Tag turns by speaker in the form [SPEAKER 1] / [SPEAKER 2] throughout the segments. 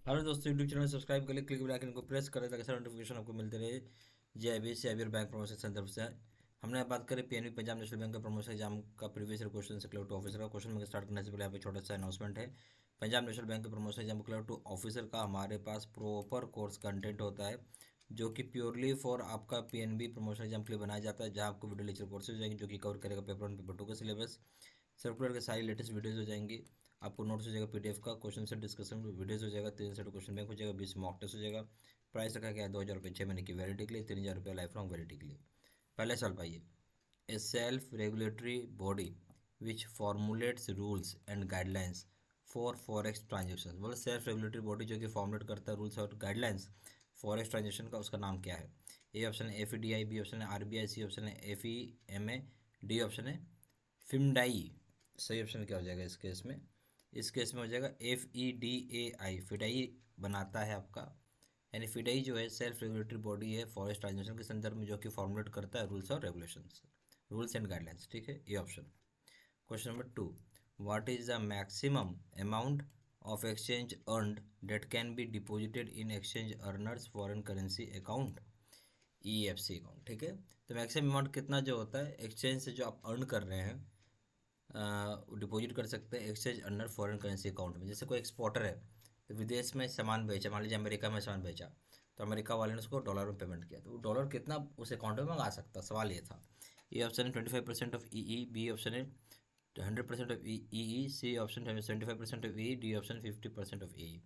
[SPEAKER 1] Hello दोस्तों, YouTube channel subscribe कर ले, क्लिक बेल आइकन को प्रेस करें ताकि सारे नोटिफिकेशन आपको मिलते रहे। जेआईबी सीआईबी और बैंक प्रमोशन संदर्भ से हमने बात करें पीएनबी पंजाब नेशनल बैंक का प्रमोशन एग्जाम का प्रीवियस ईयर क्वेश्चन से क्लर्क टू ऑफिसर का क्वेश्चन में स्टार्ट करने से पहले यहाँ पे छोटा सा अनाउंसमेंट है। पंजाब नेशनल बैंक के promotion exam clerk to officer का हमारे पास प्रॉपर कोर्स कंटेंट होता है जो कि प्योरली फॉर आपका पीएनबी प्रमोशन एग्जाम के लिए बनाया जाता है, जहाँ आपको वीडियो लेक्चर कोर्सेज हो जाएंगे जो कि कवर करेगा पेपर 1 पेपर 2 का सिलेबस। सर्कुलर के सारी लेटेस्ट वीडियोज़ हो जाएंगी। आपको नोट्स हो जाएगा, पीडीएफ का क्वेश्चन सेट डिस्कशन वीडियोज़ हो जाएगा, 3 सेट क्वेश्चन बैंक हो जाएगा, 20 मॉक टेस्ट हो जाएगा। प्राइस रखा गया है 2,000 रुपये 6 महीने की वैलिडिटी के लिए, 3,000 रुपये लाइफ लॉन्ग वैलिडिटी के लिए। पहले सवाल पाइए। ए self regulatory body which formulates rules and guidelines for forex transaction. बोले सेल्फ रेगुलेटरी बॉडी जो कि फॉर्मुलेट करता है रूल्स और गाइडलाइंस फॉरेक्स ट्रांजेक्शन का, उसका नाम क्या है? ए ऑप्शन है एफईडीआई, बी ऑप्शन है आरबीआई, सी ऑप्शन है एफईएमए, डी ऑप्शन है फिमडाई। सही ऑप्शन क्या हो जाएगा इस केस में? इस केस में हो जाएगा FEDAI, फिडाई बनाता है आपका। यानी फिडाई जो है सेल्फ रेगुलेटरी बॉडी है फॉरेस्ट ट्रांजेक्शन के संदर्भ में, जो कि फॉर्मुलेट करता है रूल्स और रेगुलेशंस, रूल्स एंड गाइडलाइंस। ठीक है, ये option. Question number 2। What is the maximum amount of exchange earned date can be deposited in exchange earners foreign currency account, EFC account? ठीक है, तो मैक्सिमम अमाउंट कितना जो होता है एक्सचेंज से जो आप अर्न कर रहे हैं डिपॉजिट कर सकते हैं exchange under foreign currency account में। जैसे कोई एक्सपोर्टर है तो विदेश में सामान बेचा, मान लीजिए अमेरिका में सामान बेचा, तो अमेरिका वाले ने उसको डॉलर में पेमेंट किया, तो वो डॉलर कितना उस अकाउंट में मंगा सकता, सवाल ये था। ए ऑप्शन है 25% ऑफ EE, बी ऑप्शन है 100% ऑफ EE, सी ऑप्शन है 75% of EE, D option 50% of EE।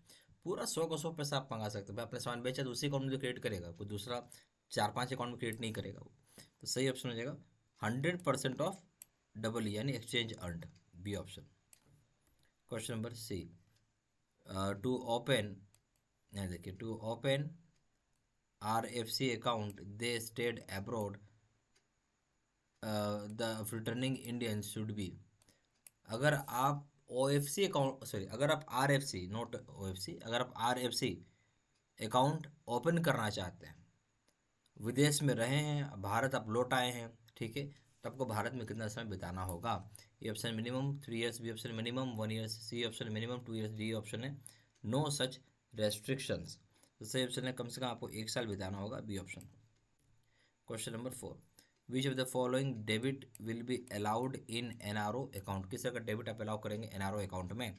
[SPEAKER 1] पूरा 100 का 100 पैसा आप मंगा सकते हैं भाई। अपने सामान बेचा तो उसी अकाउंट में क्रिएट करेगा, कोई दूसरा 4-5 अकाउंट में क्रिएट नहीं करेगा वो। तो सही ऑप्शन हो जाएगा 100% ऑफ डबल यानी exchange earned, B option. Question number C. To open, देखिए, to open RFC account they stayed abroad the returning Indian should be. अगर आप OFC अकाउंट, सॉरी, अगर आप RFC, नॉट OFC, अगर आप RFC अकाउंट ओपन करना चाहते हैं, विदेश में रहे हैं, भारत आप लौट आए हैं, ठीक है, तो आपको भारत में कितना समय बिताना होगा? A option minimum 3 years, B option minimum 1 years, C option minimum 2 years, D option है नो सच रेस्ट्रिक्शंस। तो सही ऑप्शन है कम से कम आपको 1 साल बिताना होगा, B option. Question number 4। Which of the following debit will be allowed in NRO account? किस तरह का डेबिट आप अलाउ करेंगे NRO अकाउंट में?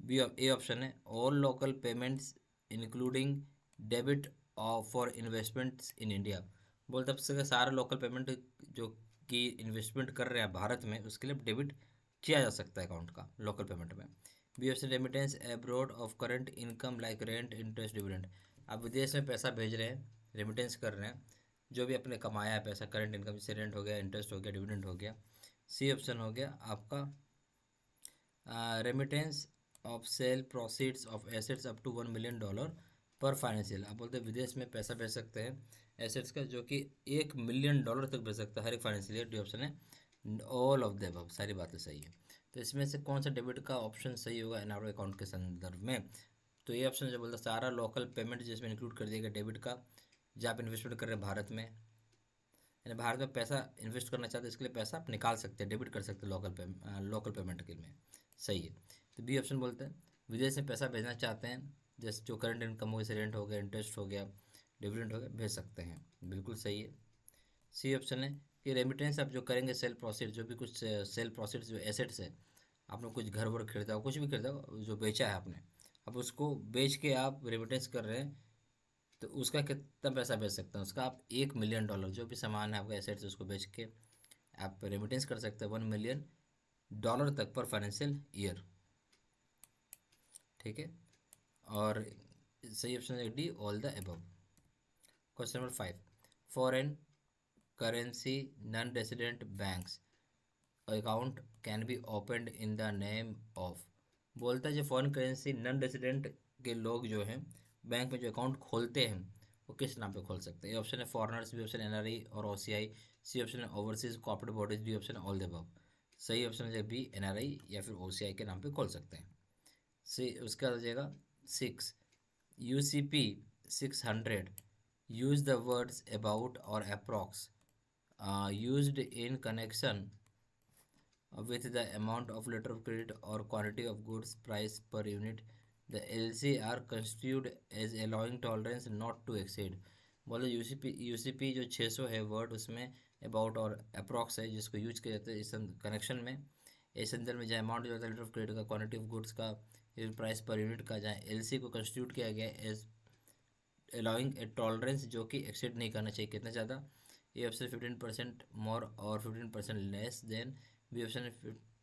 [SPEAKER 1] बी ए ऑप्शन है all local payments including debit for investments in India. बोलते हैं सारा लोकल पेमेंट जो कि इन्वेस्टमेंट कर रहे हैं भारत में, उसके लिए डेबिट किया जा सकता है अकाउंट का लोकल पेमेंट में। B option remittance abroad of current income like rent interest dividend. आप विदेश में पैसा भेज रहे हैं, रेमिटेंस कर रहे हैं, जो भी आपने कमाया है पैसा, करंट इनकम, जैसे रेंट हो गया, इंटरेस्ट हो गया, डिविडेंड हो गया। सी ऑप्शन हो गया आपका remittance of sale proceeds of assets up to $1 million पर फाइनेंशियल। आप बोलते हैं विदेश में पैसा भेज सकते हैं एसेट्स का जो कि $1 मिलियन तक भेज सकता है हर एक फाइनेंशियल ईयर। डी ऑप्शन है ऑल ऑफ द अबव, सारी बातें सही है। तो इसमें से कौन सा डेबिट का ऑप्शन सही होगा NRO अकाउंट के संदर्भ में? तो ये ऑप्शन जो बोलता है सारा लोकल पेमेंट जिसमें इंक्लूड कर दिया गया डेबिट का, जहाँ आप इन्वेस्टमेंट कर रहे हैं भारत में, यानी भारत में पैसा इन्वेस्ट करना चाहते हैं, इसके लिए पैसा आप निकाल सकते हैं, डेबिट कर सकते हैं लोकल पेमेंट के में। सही है। तो बी ऑप्शन बोलते हैं विदेश में पैसा भेजना चाहते हैं, जैसे जो करंट इनकम हो, जैसे रेंट हो गया, इंटरेस्ट हो गया, डिविडेंड हो गया, भेज सकते हैं, बिल्कुल सही है। सी ऑप्शन है कि रेमिटेंस आप जो करेंगे सेल प्रोसीड, जो भी कुछ सेल प्रोसीड जो एसेट्स है, आपने कुछ घर वर खरीदा हो, कुछ भी खरीदा हो, जो बेचा है आपने, अब उसको बेच के आप रेमिटेंस कर रहे हैं, तो उसका कितना पैसा बेच सकते हैं? उसका आप $1 मिलियन, जो भी सामान है आपका एसेट्स, उसको बेच के आप रेमिटेंस कर सकते हैं $1 मिलियन तक पर फाइनेंशियल ईयर। ठीक है, और सही ऑप्शन है D all the above. Question number 5। Foreign currency non resident banks account can be opened in the name of. बोलता है जो फॉरेन करेंसी नॉन रेसिडेंट के लोग जो हैं बैंक में जो अकाउंट खोलते हैं, वो किस नाम पे खोल सकते हैं? ए ऑप्शन है फॉरेनर्स, बी ऑप्शन NRI और OCI, सी ऑप्शन है overseas cooperative bodies, D option है ऑल द अबव। सही ऑप्शन है बी NRI या फिर OCI के नाम पे खोल सकते हैं। सी उसका हो जाएगा 6। UCP 600 use the words about और approx used in connection with the amount of letter of credit or quantity of goods price per unit the LC are constituted as allowing tolerance not to exceed. बोले UCP जो 600 है word, उसमें about और approx है जिसको use किया जाता है इस कनेक्शन में। इस संदर्भ में जहाँ अमाउंट जो होता है लेटर ऑफ क्रेडिट का, क्वांटिटी ऑफ गुड्स का, प्राइस पर यूनिट का, जहाँ LC को कंस्टिट्यूट किया गया एज अलाउइंग ए टॉलरेंस जो कि एक्सीड नहीं करना चाहिए कितना ज़्यादा। ए ऑप्शन 15% मोर और 15% लेस देन। बी ऑप्शन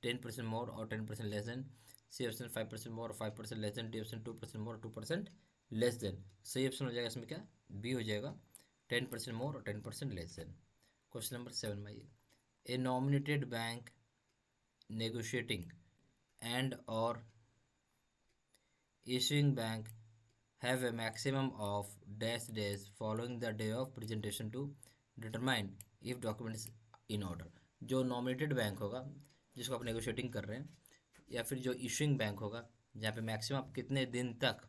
[SPEAKER 1] 10% मोर और 10% लेस देन। सी ऑप्शन 5% मोर और 5% लेस देन। डी ऑप्शन 2% मोर और 2% लेस देन। सही ऑप्शन हो जाएगा इसमें क्या, बी हो जाएगा, 10% मोर और 10% लेस देन। क्वेश्चन नंबर 7 में आइए। A nominated bank negotiating and or issuing bank have a maximum of dash days following the day of presentation to determine if documents in order। जो नॉमिनेटेड बैंक होगा जिसको आप negotiating कर रहे हैं, या फिर जो इशूइंग बैंक होगा जहाँ पे मैक्सिमम आप कितने दिन तक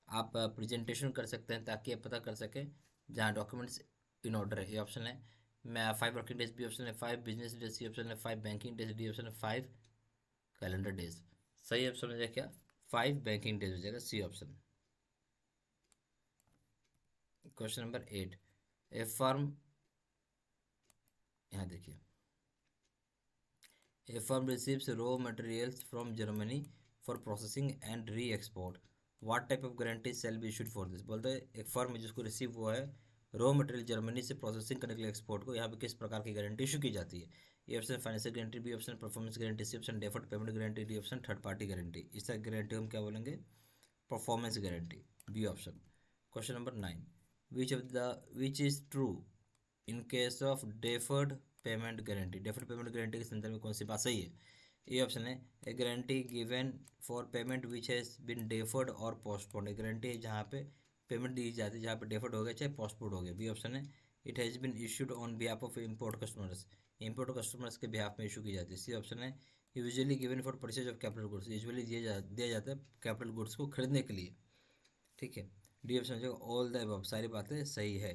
[SPEAKER 1] आप प्रेजेंटेशन कर सकते हैं ताकि आप पता कर सकें जहाँ डॉक्यूमेंट्स इन ऑर्डर है। ये ऑप्शन है मैं 5 वर्किंग डेज, बी ऑप्शन है 5 बिजनेस डेज, सी ऑप्शन है 5 बैंकिंग डेज, डी ऑप्शन है 5 कैलेंडर डेज। सही ऑप्शन हो जाएगा क्या, 5 बैंकिंग डेज हो जाएगा, C option. Question number 8। A firm, यहाँ देखिए, a firm receives raw materials from Germany for processing and re export, what type of guarantee shall be issued for this. बोलते हैं एक फर्म जिसको रिसीव हुआ है रॉ मटेरियल जर्मनी से processing करने के लिए एक्सपोर्ट को, यहाँ पे किस प्रकार की गारंटी इशू की जाती है। A option financial guarantee, B option performance guarantee, C option deferred payment guarantee, D option third party guarantee. इस तरह गारंटी हम क्या बोलेंगे, performance guarantee, B option. Question number 9। Which is true in case of deferred payment guarantee. Deferred payment guarantee के संदर्भ में कौन सी बात सही है। ए ऑप्शन है ए guarantee given for payment which has been deferred और पोस्टपोन्ड। ए गारंटी है जहाँ पे पेमेंट दी जाती है जहाँ पे डेफर्ड हो गया चाहे पोस्टपोन्ड हो गया। बी ऑप्शन है it has been issued on behalf of import customers. Import customers के बिहाफ में इशू की जाती है। सी ऑप्शन है usually given for purchase of capital goods. Usually दिया जाता है कैपिटल गुड्स को खरीदने के लिए, ठीक है। डी ऑप्शन जो ऑल द अबव, सारी बातें सही है।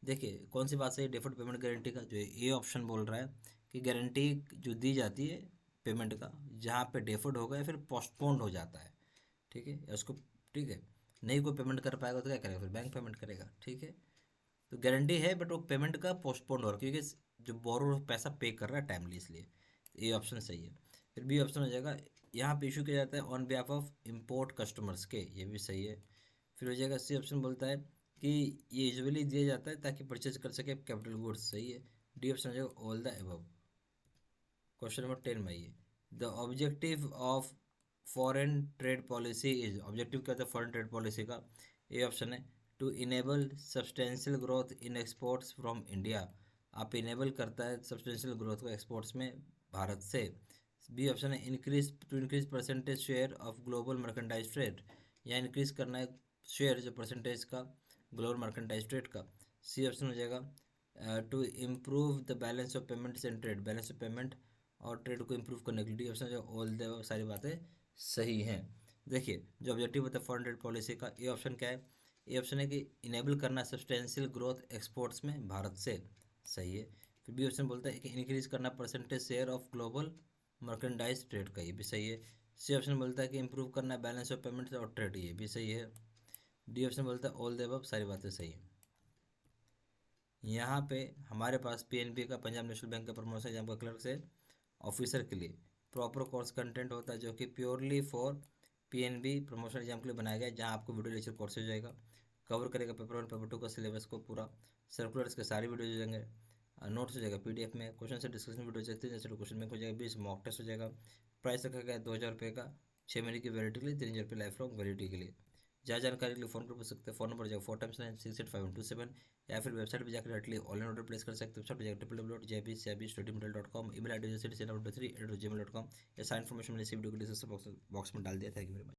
[SPEAKER 1] देखिए कौन सी बात सही है डिफर्ड पेमेंट गारंटी का, जो ए ऑप्शन बोल रहा है कि गारंटी जो दी जाती है पेमेंट का जहाँ पे डेफर्ड होगा या फिर पोस्टपोन्ड हो जाता है, ठीक है, या उसको, ठीक है, नहीं कोई पेमेंट कर पाएगा तो क्या करेगा, फिर बैंक पेमेंट करेगा, ठीक है। तो गारंटी है बट वो पेमेंट का पोस्टपोन्ड हो रहा है क्योंकि जो बोरो पैसा पे कर रहा है टाइमली, इसलिए ए ऑप्शन सही है। फिर बी ऑप्शन हो जाएगा यहाँ पे इशू किया जाता है on behalf of import customers के, ये भी सही है। फिर हो जाएगा सी ऑप्शन बोलता है कि ये यूजुअली दिया जाता है ताकि परचेज कर सके कैपिटल गुड्स, सही है। डी ऑप्शन हो जाएगा all the above. Question number 10 में आइए। The objective of foreign trade policy is. Objective क्या होता है फॉरेन ट्रेड पॉलिसी का। ए ऑप्शन है to enable substantial growth in exports from India. आप इनेबल करता है सब्सटेंशियल ग्रोथ को एक्सपोर्ट्स में भारत से। बी ऑप्शन है increase percentage share of global merchandise trade, या इंक्रीज करना है शेयर जो परसेंटेज का ग्लोबल मर्केंटाइज ट्रेड का। सी ऑप्शन हो जाएगा to improve the balance of payments and trade, balance of payment और ट्रेड को इम्प्रूव करने के लिए। डी ऑप्शन जो ऑल द सारी बातें सही हैं। देखिए जो ऑब्जेक्टिव होता है फॉरेन ट्रेड पॉलिसी का, ए ऑप्शन क्या है, ए ऑप्शन है कि इनेबल करना सब्सटेंशियल ग्रोथ एक्सपोर्ट्स में भारत से, सही है। फिर बी ऑप्शन बोलता है कि इंक्रीज करना percentage share of global merchandise trade का, ये भी सही है। सी ऑप्शन बोलता है कि इंप्रूव करना बैलेंस ऑफ पेमेंट्स और ट्रेड, ये भी सही है। डी ऑप्शन बोलता है ऑल द अबव, सारी बातें सही है। यहाँ पे हमारे पास पीएनबी का, पंजाब नेशनल बैंक का प्रमोशन एग्जाम का क्लर्क से ऑफिसर के लिए प्रॉपर कोर्स कंटेंट होता है जो कि purely for PNB promotion exam के लिए बनाया गया है, जहाँ आपको वीडियो लेक्चर कोर्स हो जाएगा, कवर करेगा पेपर 1 पेपर 2 का सिलेबस को पूरा, सर्कुलर्स के सारे वीडियो हो जाएंगे, नोट्स हो जाएगा पीडीएफ में, क्वेश्चन से डिस्कशन वीडियो हो सकती है, जैसे क्वेश्चन बैंक हो जाएगा, 20 मॉक टेस्ट हो जाएगा। प्राइस रखा गया 2000 रुपये का 6 महीने की वैलिडिटी के लिए, 3000 रुपये लाइफ लॉन्ग वैलिडिटी के लिए। ज़्यादा जानकारी के लिए फोन पर पूछ सकते हैं, फोन नंबर जाएगा 4x9685127, या फिर वेबसाइट पर जाकर डायरेक्टली ऑनलाइन ऑर्डर प्लेस कर सकते हैं। वेबसाइट पर जाकर www.jbcabstudymetal.com, email ID 3 या साइन इन्फॉर्मेशन मैंने इसी वीडियो को डिस्क्रिप्शन बॉक्स में डाल दिया। Thank you very much.